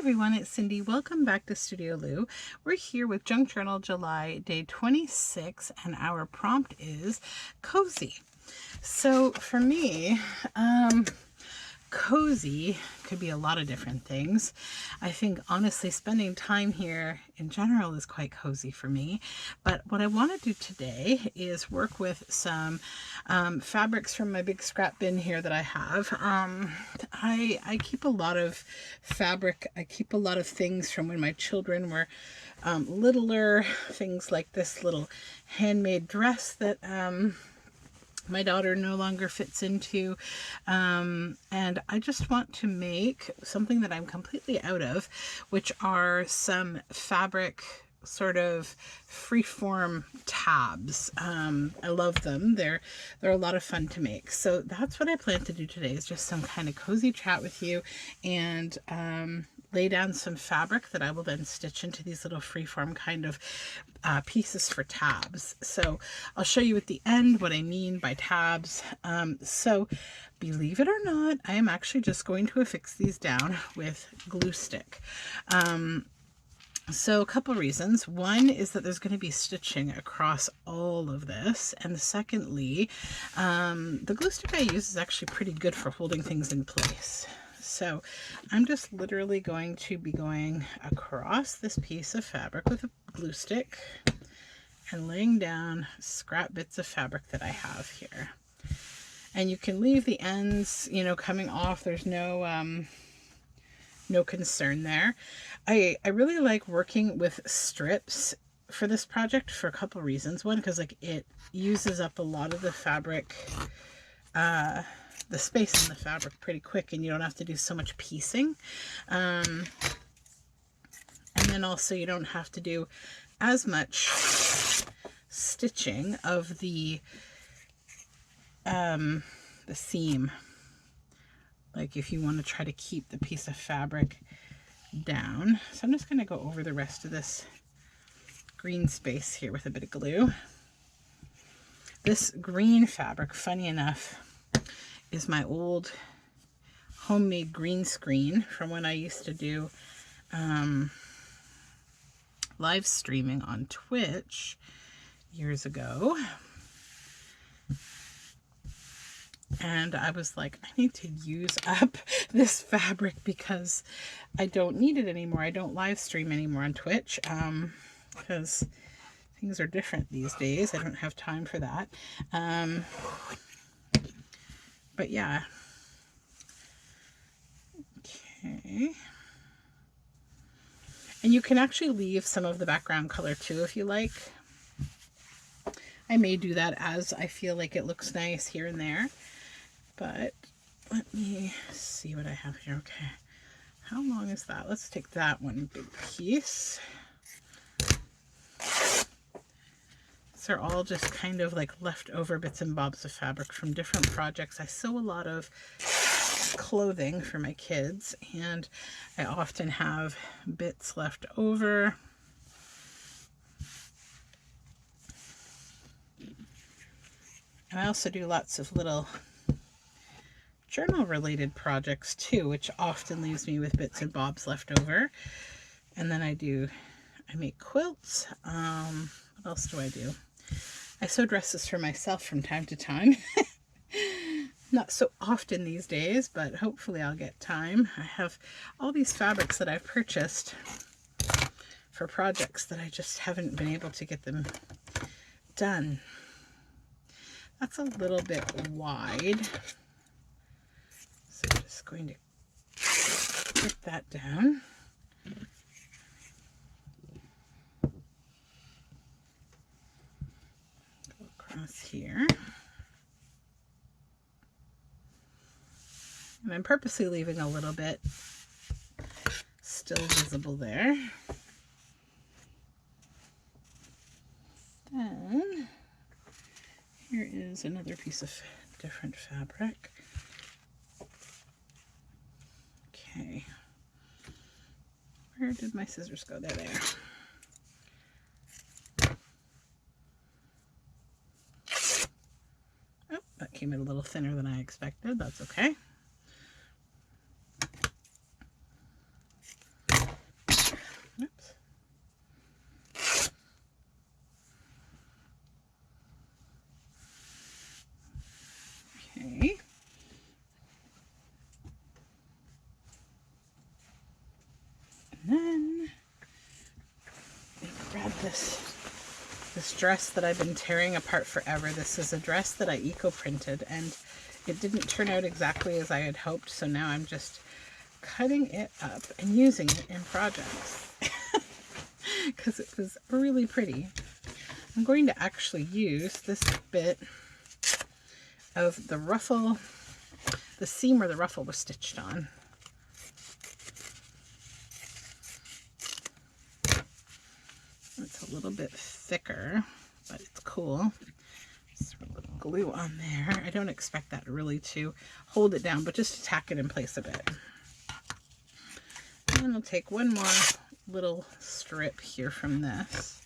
everyone, it's Cindy. Welcome back to Studioloo. We're here with Junk Journal July day 26 and our prompt is cozy. So for me, cozy could be a lot of different things. I think honestly spending time here in general is quite cozy for me, but what I want to do today is work with some fabrics from my big scrap bin here that I have. I keep a lot of fabric. I keep a lot of things from when my children were littler, things like this little handmade dress that my daughter no longer fits into, and I just want to make something that I'm completely out of, which are some fabric sort of freeform tabs. I love them. They're a lot of fun to make. So that's what I plan to do today, is just some kind of cozy chat with you and lay down some fabric that I will then stitch into these little freeform kind of pieces for tabs. So I'll show you at the end what I mean by tabs. So believe it or not, I am actually just going to affix these down with glue stick. So a couple reasons. One is that there's going to be stitching across all of this. And secondly, the glue stick I use is actually pretty good for holding things in place. So I'm just literally going to be going across this piece of fabric with a glue stick and laying down scrap bits of fabric that I have here. And you can leave the ends, you know, coming off. There's no concern there. I really like working with strips for this project for a couple reasons. One, because like it uses up a lot of the fabric, the space in the fabric pretty quick, and you don't have to do so much piecing. And then also you don't have to do as much stitching of the seam. Like if you want to try to keep the piece of fabric down. So I'm just going to go over the rest of this green space here with a bit of glue. This green fabric, funny enough, is my old homemade green screen from when I used to do live streaming on Twitch years ago. And I was like, I need to use up this fabric because I don't need it anymore. I don't live stream anymore on Twitch because things are different these days. I don't have time for that. But yeah. Okay. And you can actually leave some of the background color too if you like. I may do that as I feel like it looks nice here and there. But let me see what I have here. Okay. How long is that? Let's take that one big piece. These are all just kind of like leftover bits and bobs of fabric from different projects. I sew a lot of clothing for my kids, and I often have bits left over. And I also do lots of little journal related projects too, which often leaves me with bits and bobs left over. And then I make quilts. What else do I do? I sew dresses for myself from time to time. Not so often these days, but hopefully I'll get time. I have all these fabrics that I've purchased for projects that I just haven't been able to get them done. That's a little bit wide. So I'm just going to put that down. Go across here. And I'm purposely leaving a little bit still visible there. Then here is another piece of different fabric. Okay. Where did my scissors go? There they are. Oh, that came in a little thinner than I expected. That's okay. this dress that I've been tearing apart forever. This is a dress that I eco-printed, and it didn't turn out exactly as I had hoped, so now I'm just cutting it up and using it in projects because it was really pretty. I'm going to actually use this bit of the ruffle, the seam where the ruffle was stitched on. It's a little bit thicker, but it's cool. Just a little glue on there. I don't expect that really to hold it down, but just to tack it in place a bit. And I'll take one more little strip here from this.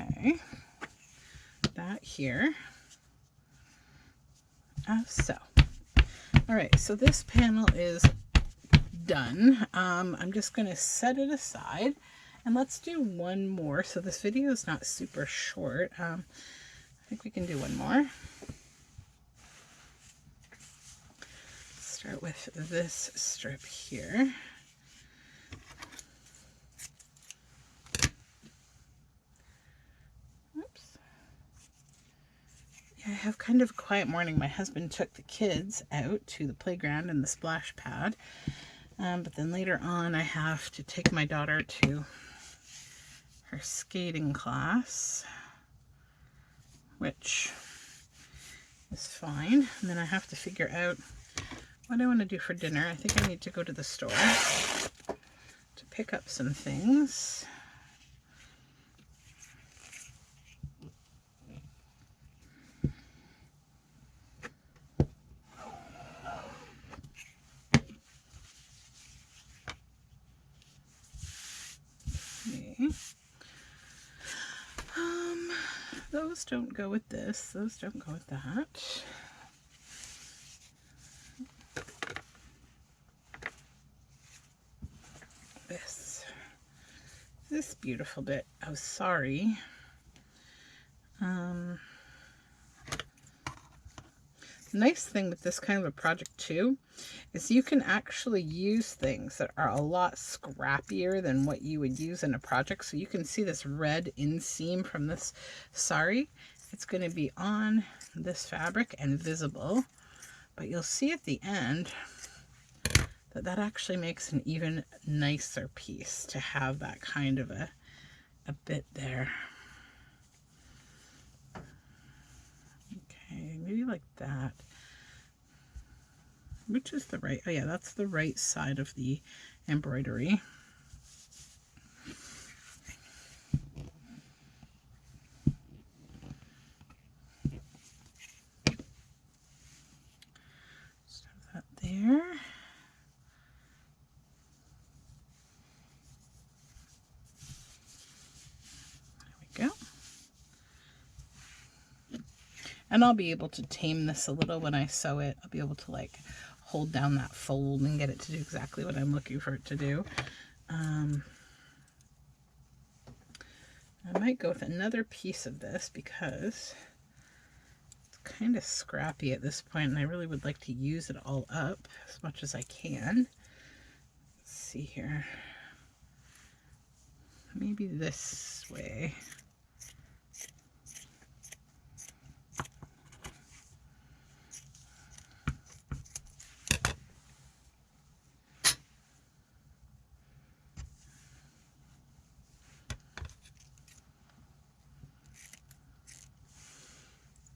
Okay, that here. So, all right, so this panel is done. I'm just going to set it aside, and let's do one more. So this video is not super short. I think we can do one more. Start with this strip here. Oops. Yeah, I have kind of a quiet morning. My husband took the kids out to the playground and the splash pad. But then later on I have to take my daughter to her skating class, which is fine. And then I have to figure out what I want to do for dinner. I think I need to go to the store to pick up some things. Okay. Those don't go with this. Those don't go with that. This beautiful bit of sari. The nice thing with this kind of a project too is you can actually use things that are a lot scrappier than what you would use in a project. So you can see this red inseam from this sari. It's going to be on this fabric and visible, but you'll see at the end that actually makes an even nicer piece to have that kind of a bit there. Okay, maybe like that. Which is the right, oh yeah, that's the right side of the embroidery. Just have that there. Go. And I'll be able to tame this a little when I sew it. I'll be able to like hold down that fold and get it to do exactly what I'm looking for it to do. I might go with another piece of this because it's kind of scrappy at this point, and I really would like to use it all up as much as I can. Let's see here. Maybe this way.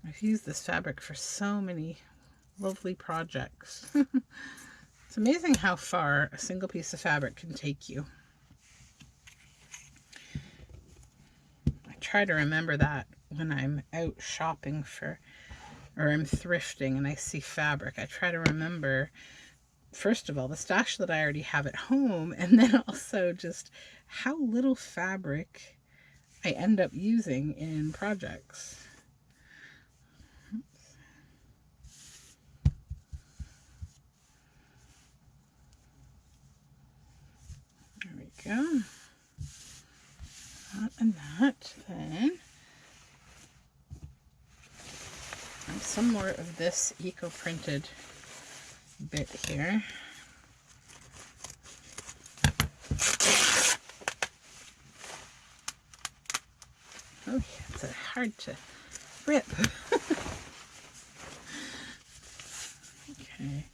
I've used this fabric for so many lovely projects. It's amazing how far a single piece of fabric can take you. I try to remember that when I'm out shopping or I'm thrifting and I see fabric. I try to remember, first of all, the stash that I already have at home, and then also just how little fabric I end up using in projects. There we go. That and that. Then some more of this eco-printed bit here. hard to rip. Okay.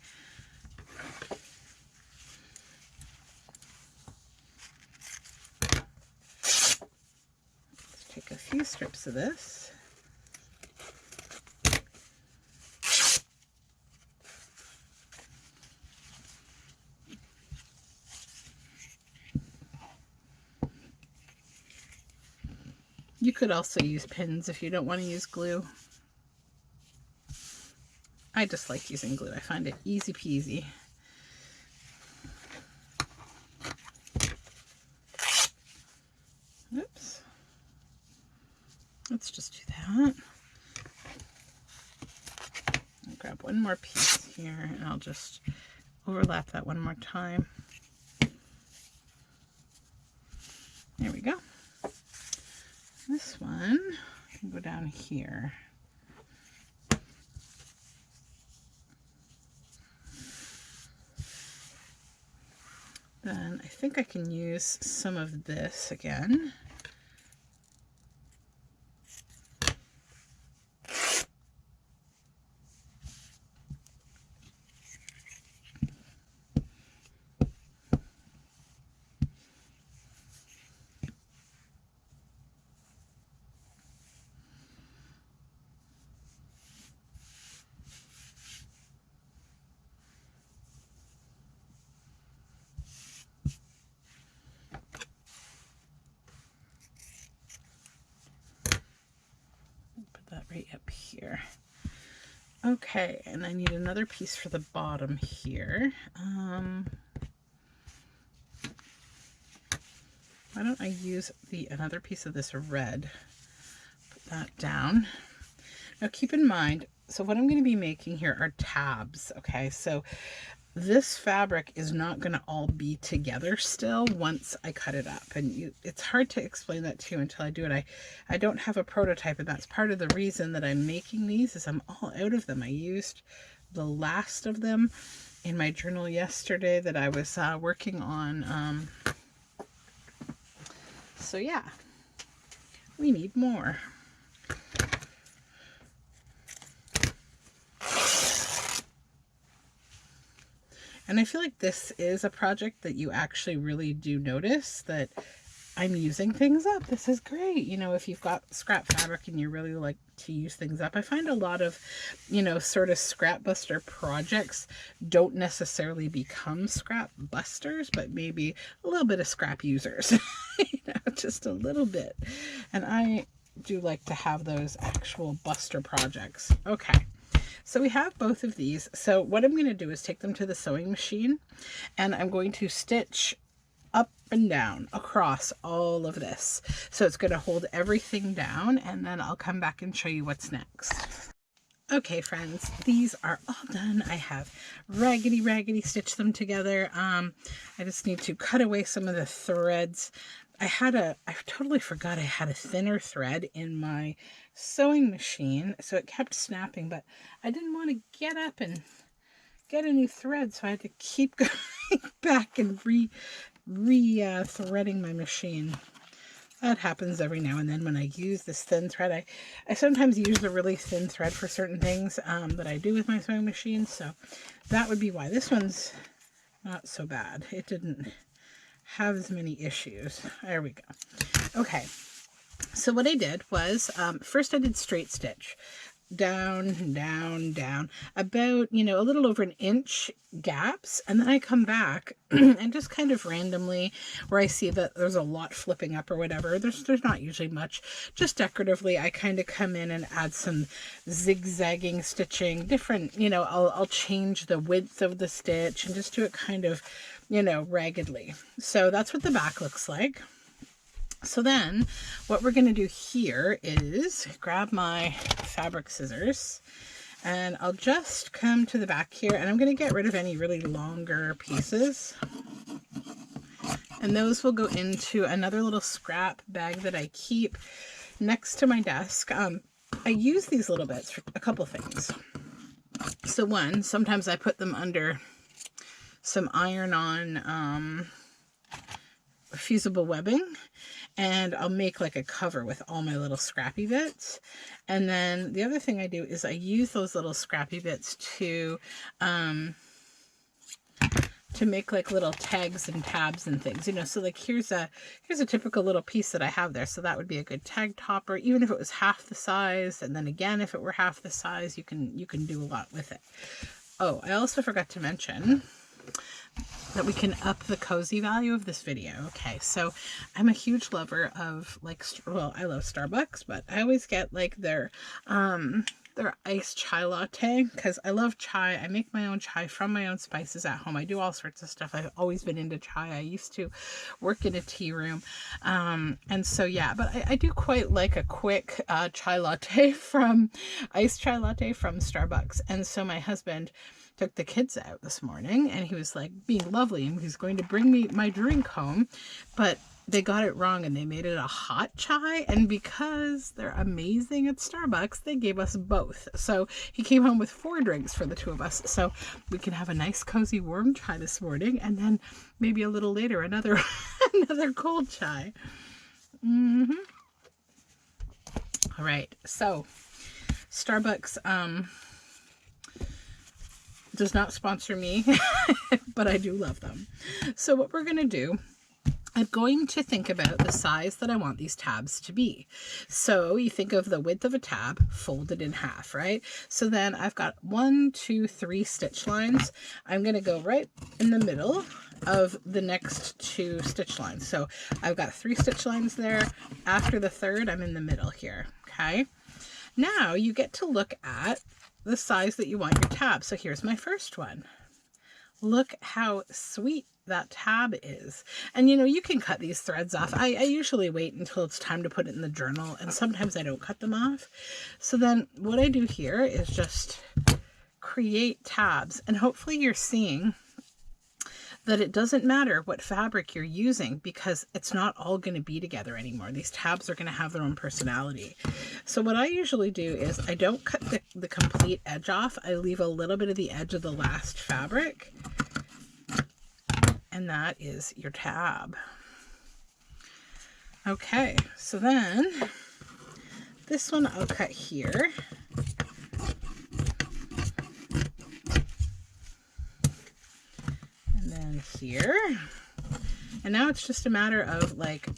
Let's take a few strips of this. You could also use pins if you don't want to use glue. I just like using glue. I find it easy peasy. Oops. Let's just do that. I'll grab one more piece here and I'll just overlap that one more time. There we go. This one can go down here. Then I think I can use some of this again. Right up here. Okay, and I need another piece for the bottom here. Why don't I use another piece of this red? Put that down. Now keep in mind, so what I'm going to be making here are tabs, okay? So this fabric is not going to all be together still once I cut it up. And it's hard to explain that to you until I do it. I don't have a prototype, and that's part of the reason that I'm making these is I'm all out of them. I used the last of them in my journal yesterday that I was working on. So yeah, we need more. And I feel like this is a project that you actually really do notice that I'm using things up. This is great. You know, if you've got scrap fabric and you really like to use things up, I find a lot of, you know, sort of scrap buster projects don't necessarily become scrap busters, but maybe a little bit of scrap users, you know, just a little bit. And I do like to have those actual buster projects. Okay. So we have both of these. So what I'm going to do is take them to the sewing machine and I'm going to stitch up and down across all of this. So it's going to hold everything down and then I'll come back and show you what's next. Okay friends, these are all done. I have raggedy stitched them together. I just need to cut away some of the threads. I totally forgot I had a thinner thread in my sewing machine, so it kept snapping, but I didn't want to get up and get a new thread, so I had to keep going back and threading my machine. That happens every now and then when I use this thin thread. I sometimes use the really thin thread for certain things that I do with my sewing machine, so that would be why. This one's not so bad. It didn't have as many issues. There we go. Okay, so what I did was first I did straight stitch down, down, down, about, you know, a little over 1 inch gaps, and then I come back and just kind of randomly where I see that there's a lot flipping up or whatever, there's not usually much, just decoratively I kind of come in and add some zigzagging stitching, different, you know, I'll change the width of the stitch and just do it kind of, you know, raggedly. So that's what the back looks like. So then what we're going to do here is grab my fabric scissors and I'll just come to the back here and I'm going to get rid of any really longer pieces. And those will go into another little scrap bag that I keep next to my desk. I use these little bits for a couple things. So one, sometimes I put them under some iron-on fusible webbing. and I'll make like a cover with all my little scrappy bits. And then the other thing I do is I use those little scrappy bits to make like little tags and tabs and things, you know. So like here's a typical little piece that I have there. So that would be a good tag topper, even if it was half the size. And then again, if it were half the size, you can do a lot with it. Oh, I also forgot to mention that we can up the cozy value of this video. Okay, so I'm a huge lover of like, well, I love Starbucks, but I always get like their iced chai latte because I love chai. I make my own chai from my own spices at home. I do all sorts of stuff. I've always been into chai. I used to work in a tea room. And so, yeah, but I do quite like a quick iced chai latte from Starbucks. And so my husband took the kids out this morning and he was like being lovely and he's going to bring me my drink home, but they got it wrong and they made it a hot chai, and because they're amazing at Starbucks, they gave us both. So he came home with 4 drinks for the 2 of us, so we can have a nice cozy warm chai this morning, and then maybe a little later another another cold chai. All right, so Starbucks does not sponsor me, but I do love them. So what we're going to do, I'm going to think about the size that I want these tabs to be. So you think of the width of a tab folded in half, right? So then I've got 1, 2, 3 stitch lines. I'm going to go right in the middle of the next 2 stitch lines. So I've got 3 stitch lines there. After the third, I'm in the middle here. Okay. Now you get to look at the size that you want your tab. So here's my first one. Look how sweet that tab is. And you know, you can cut these threads off. I usually wait until it's time to put it in the journal, and sometimes I don't cut them off. So then what I do here is just create tabs, and hopefully you're seeing that it doesn't matter what fabric you're using because it's not all going to be together anymore. These tabs are going to have their own personality. So what I usually do is I don't cut the complete edge off. I leave a little bit of the edge of the last fabric. And that is your tab. Okay, so then this one I'll cut here. And then here. And now it's just a matter of like,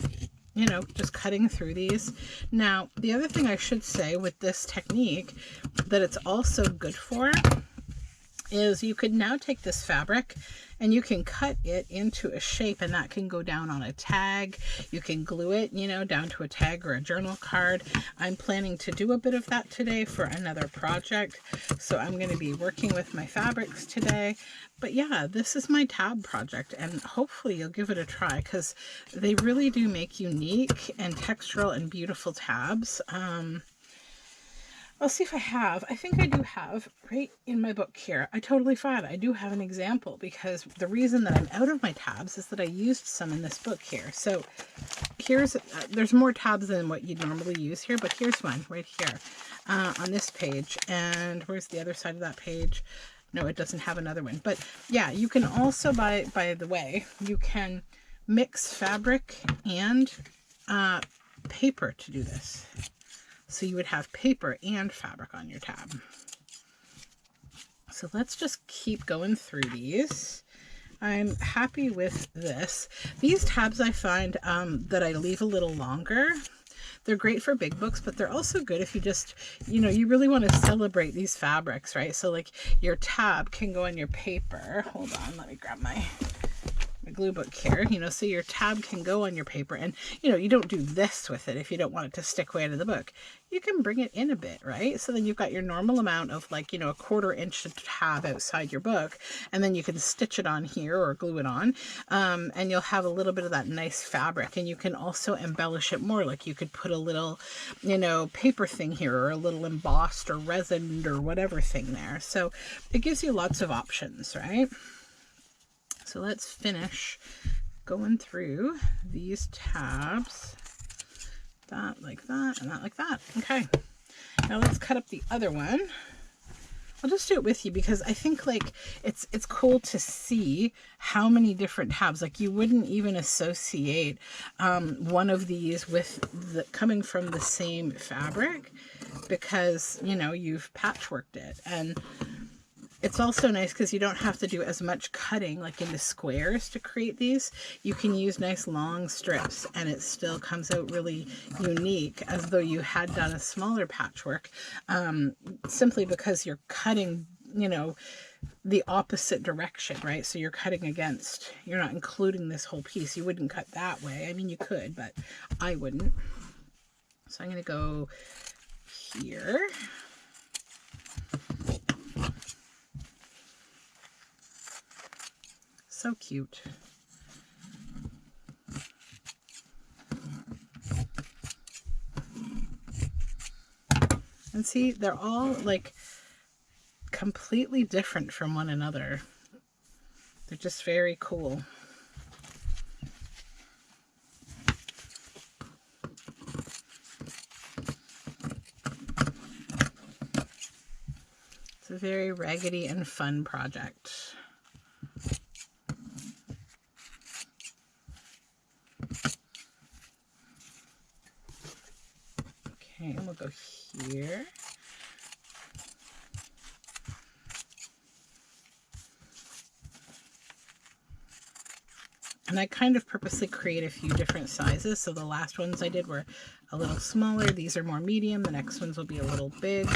you know, just cutting through these. Now, the other thing I should say with this technique that it's also good for is you could now take this fabric and you can cut it into a shape, and that can go down on a tag. You can glue it, you know, down to a tag or a journal card. I'm planning to do a bit of that today for another project. So I'm going to be working with my fabrics today. But yeah, this is my tab project, and hopefully you'll give it a try because they really do make unique and textural and beautiful tabs. I'll see if I think I do have right in my book here. I totally forgot. I do have an example because the reason that I'm out of my tabs is that I used some in this book here. So here's, there's more tabs than what you'd normally use here, but here's one right here on this page. And where's the other side of that page? No, it doesn't have another one. But yeah, you can also, by the way, you can mix fabric and paper to do this. So you would have paper and fabric on your tab. So let's just keep going through these. I'm happy with this. These tabs I find that I leave a little longer. They're great for big books, but they're also good if you just, you know, you really want to celebrate these fabrics, right? So like your tab can go on your paper. Hold on, let me grab my glue book here, you know, so your tab can go on your paper, and you know, you don't do this with it if you don't want it to stick way into the book. You can bring it in a bit, right? So then you've got your normal amount of like, you know, 1/4 inch tab outside your book, and then you can stitch it on here or glue it on, and you'll have a little bit of that nice fabric. And you can also embellish it more, like you could put a little, you know, paper thing here, or a little embossed or resined or whatever thing there. So it gives you lots of options, right? So let's finish going through these tabs. That like that, and that like that. Okay, now let's cut up the other one. I'll just do it with you because I think like it's cool to see how many different tabs. Like you wouldn't even associate one of these with the coming from the same fabric because, you know, you've patchworked it. And it's also nice because you don't have to do as much cutting like into squares to create these. You can use nice long strips and it still comes out really unique as though you had done a smaller patchwork, simply because you're cutting, you know, the opposite direction, right? So you're cutting against, you're not including this whole piece. You wouldn't cut that way. I mean, you could, but I wouldn't. So I'm going to go here. So cute. And see, they're all like completely different from one another. They're just very cool. It's a very raggedy and fun project. Okay, and we'll go here. And I kind of purposely create a few different sizes. So the last ones I did were a little smaller. These are more medium. The next ones will be a little big.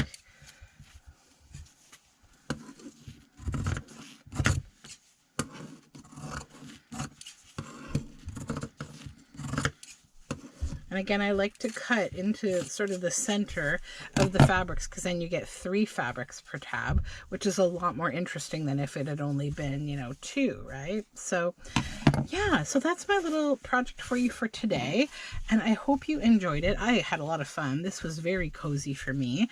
And again, I like to cut into sort of the center of the fabrics because then you get 3 fabrics per tab, which is a lot more interesting than if it had only been, you know, 2, right? So yeah, so that's my little project for you for today. And I hope you enjoyed it. I had a lot of fun. This was very cozy for me,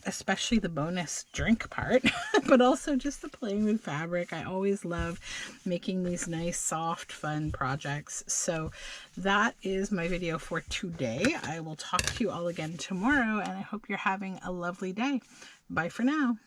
especially the bonus drink part, but also just the playing with fabric. I always love making these nice, soft, fun projects. So that is my video for today. I will talk to you all again tomorrow, and I hope you're having a lovely day. Bye for now.